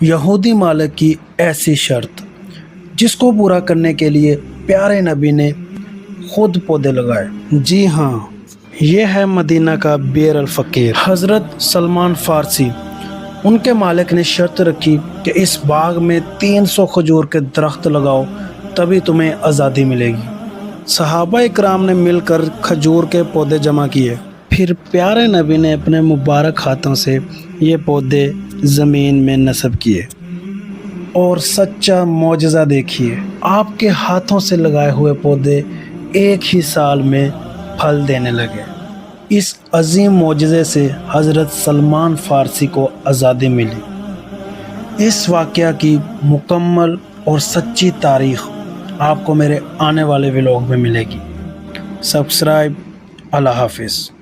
यहूदी मालिक की ऐसी शर्त जिसको पूरा करने के लिए प्यारे नबी ने खुद पौधे लगाए। जी हाँ, ये है मदीना का बेर अल फ़कीर हज़रत सलमान फ़ारसी। उनके मालिक ने शर्त रखी कि इस बाग में 300 खजूर के दरख्त लगाओ, तभी तुम्हें आज़ादी मिलेगी। सहाबा इकराम ने मिलकर खजूर के पौधे जमा किए। फिर प्यारे नबी ने अपने मुबारक हाथों से ये पौधे ज़मीन में नस्ब किए और सच्चा मौजज़ा देखिए, आपके हाथों से लगाए हुए पौधे एक ही साल में फल देने लगे। इस अजीम मौजज़े से हज़रत सलमान फ़ारसी को आज़ादी मिली। इस वाक़या की मुकम्मल और सच्ची तारीख़ आपको मेरे आने वाले व्लॉग में मिलेगी। सब्सक्राइब। अल्लाह हाफ़िज़।